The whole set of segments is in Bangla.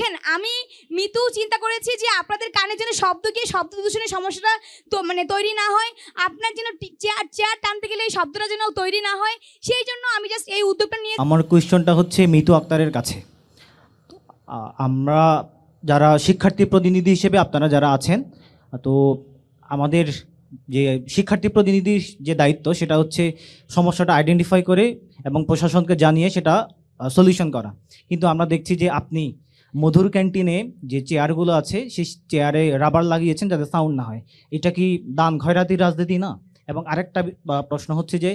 দেখেন আমি মিতু চিন্তা করেছি যে আপনাদের কানে যেন শব্দ গিয়ে শব্দ দূষণের সমস্যাটা তো তৈরি না হয়, আপনার যেন চেয়ার টানতে গেলে এই শব্দটা যেন তৈরি না হয়, সেই জন্য আমি জাস্ট এই উদ্যোগটা নিয়ে। আমার কোয়েশ্চনটা হচ্ছে মিতু আক্তারের কাছে। আমরা যারা শিক্ষার্থী প্রতিনিধি হিসেবে আপনারা যারা আছেন, তো আমাদের যে শিক্ষার্থী প্রতিনিধির যে দায়িত্ব সেটা হচ্ছে সমস্যাটা আইডেন্টিফাই করে এবং প্রশাসনকে জানিয়ে সেটা সলিউশন করা। কিন্তু আমরা দেখছি যে আপনি মধুর ক্যান্টিনে যে চেয়ারগুলো আছে সেই চেয়ারে রাবার লাগিয়েছেন যাতে সাউন্ড না হয়। এটা কি দান খয়রাতির রাজনীতি না? এবং আরেকটা প্রশ্ন হচ্ছে যে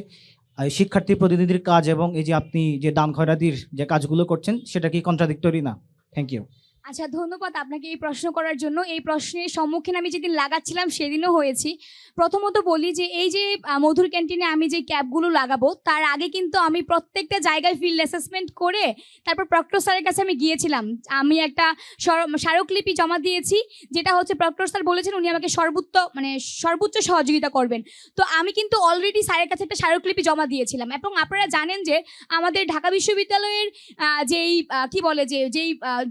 শিক্ষার্থী প্রতিনিধির কাজ এবং এই যে আপনি যে দান খয়রাতির যে কাজগুলো করছেন সেটা কি কন্ট্রাডিক্টরি না? Thank you. আচ্ছা, ধন্যবাদ আপনাকে এই প্রশ্ন করার জন্য। এই প্রশ্নের সম্মুখীন আমি যেদিন লাগাচ্ছিলাম সেদিনও হয়েছি। প্রথমত বলি যে এই যে মধুর ক্যান্টিনে আমি যে ক্যাবগুলো লাগাবো তার আগে কিন্তু আমি প্রত্যেকটা জায়গায় ফিল্ড অ্যাসেসমেন্ট করে তারপর প্রক্টর স্যারের কাছে আমি গিয়েছিলাম। আমি একটা স্মারকলিপি জমা দিয়েছি, যেটা হচ্ছে প্রক্টর স্যার বলেছেন উনি আমাকে সর্বোচ্চ সহযোগিতা করবেন। তো আমি কিন্তু অলরেডি স্যারের কাছে একটা স্মারকলিপি জমা দিয়েছিলাম। এবং আপনারা জানেন যে আমাদের ঢাকা বিশ্ববিদ্যালয়ের যেই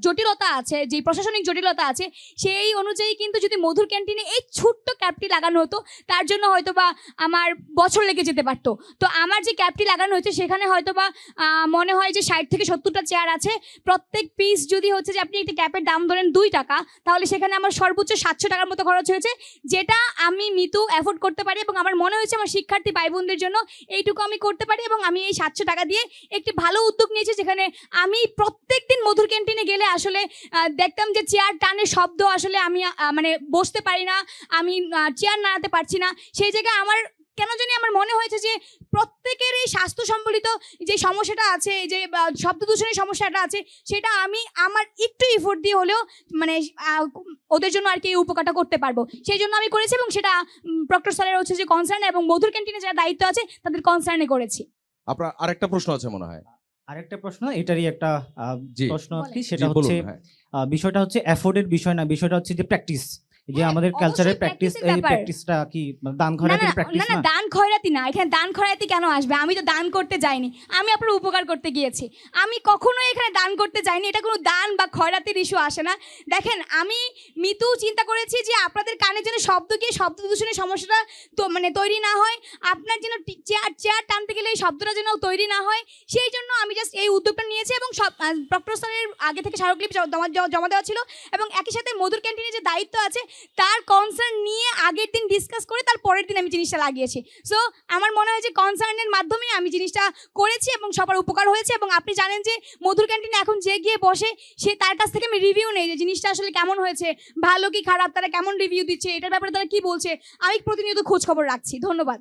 জটিলতা আছে, যে প্রশাসনিক জটিলতা আছে, সেই অনুযায়ী কিন্তু যদি মধুর ক্যান্টিনে এই ছোট্ট ক্যাবটি লাগানো হতো তার জন্য হয়তো বা আমার বছর লেগে যেতে পারতো। তো আমার যে ক্যাবটি লাগানো হয়েছে সেখানে হয়তো বা মনে হয় যে 60 থেকে 70টা চেয়ার আছে। প্রত্যেক পিস যদি হচ্ছে যে আপনি একটা ক্যাবের দাম ধরেন 2 টাকা, তাহলে সেখানে আমার সর্বোচ্চ 700 টাকার মতো খরচ হয়েছে, যেটা আমি মিতু অ্যাফোর্ড করতে পারি। এবং আমার মনে হয়েছে আমার শিক্ষার্থী ভাই বোনদের জন্য এইটুকু আমি করতে পারি। এবং আমি এই 700 টাকা দিয়ে একটি ভালো উদ্যোগ নিয়েছি, যেখানে আমি প্রত্যেক দিন মধুর ক্যান্টিনে গেলে আসলে দেখতাম যে চেয়ার টানের শব্দ, আসলে আমি বসতে পারি না, আমি চেয়ার নাড়াতে পারছি না। সেই জায়গায় আমার কেন জানি আমার মনে হয়েছে যে প্রত্যেকের এই স্বাস্থ্য সম্বলিত যে সমস্যাটা আছে, যে শব্দ দূষণের সমস্যাটা আছে, সেটা আমি আমার একটু এফোর্ট দিয়ে হলেও ওদের জন্য আর কি এই উপকারটা করতে পারবো। সেই জন্য আমি করেছি এবং সেটা প্রক্টর স্যারের হচ্ছে যে কনসার্ন এবং মধুর ক্যান্টিনে যারা দায়িত্ব আছে তাদের কনসার্নে করেছি। আপনার আরেকটা প্রশ্ন আছে মনে হয়। আরেকটা প্রশ্ন, এটারই একটা প্রশ্ন আর কি, সেটা জি, বলুন, হচ্ছে হ্যাঁ। বিষয়টা হচ্ছে অ্যাফোর্ডের বিষয় না, বিষয়টা হচ্ছে যে প্র্যাকটিস, যে আমাদের কালচারের প্র্যাকটিস, এই প্র্যাকটিসটা কি দান খয়রাতির প্র্যাকটিস না, না? দান খয়রাতি না। এখানে দান খয়রাতি কেন আসবে? আমি তো দান করতে যাইনি, আমি আপনার উপকার করতে গিয়েছি। আমি কখনোই এখানে দান করতে যাইনি। এটা কোনো দান বা খয়রাতির ইস্যু আসে না। দেখেন আমি মিতু চিন্তা করেছি যে আপনাদের কানে যেন শব্দ গিয়ে শব্দ দূষণের সমস্যাটা তো তৈরি না হয়, আপনার যেন চেয়ার টানতে গেলে এই শব্দটা যেন তৈরি না হয়, সেই জন্য আমি জাস্ট এই উদ্যোগটা নিয়েছি। এবং সব প্রক্টর স্যারের আগে থেকে স্মারকলিপি জমা দেওয়া ছিল। এবং একই সাথে মধুর ক্যান্টিনে যে দায়িত্ব আছে তার কনসার্ন নিয়ে আগের দিন ডিসকাস করে তার পরের দিন আমি জিনিসটা লাগিয়েছি। সো আমার মনে হয় যে কনসার্নের মাধ্যমে আমি জিনিসটা করেছি এবং সবার উপকার হয়েছে। এবং আপনি জানেন যে মধুর ক্যান্টিনে এখন যে গিয়ে বসে সে তার কাছ থেকে আমি রিভিউ নেই যে জিনিসটা আসলে কেমন হয়েছে, ভালো কি খারাপ, তারা কেমন রিভিউ দিচ্ছে, এটার ব্যাপারে তারা কি বলছে, আমি প্রতিনিয়ত খোঁজ খবর রাখছি। ধন্যবাদ।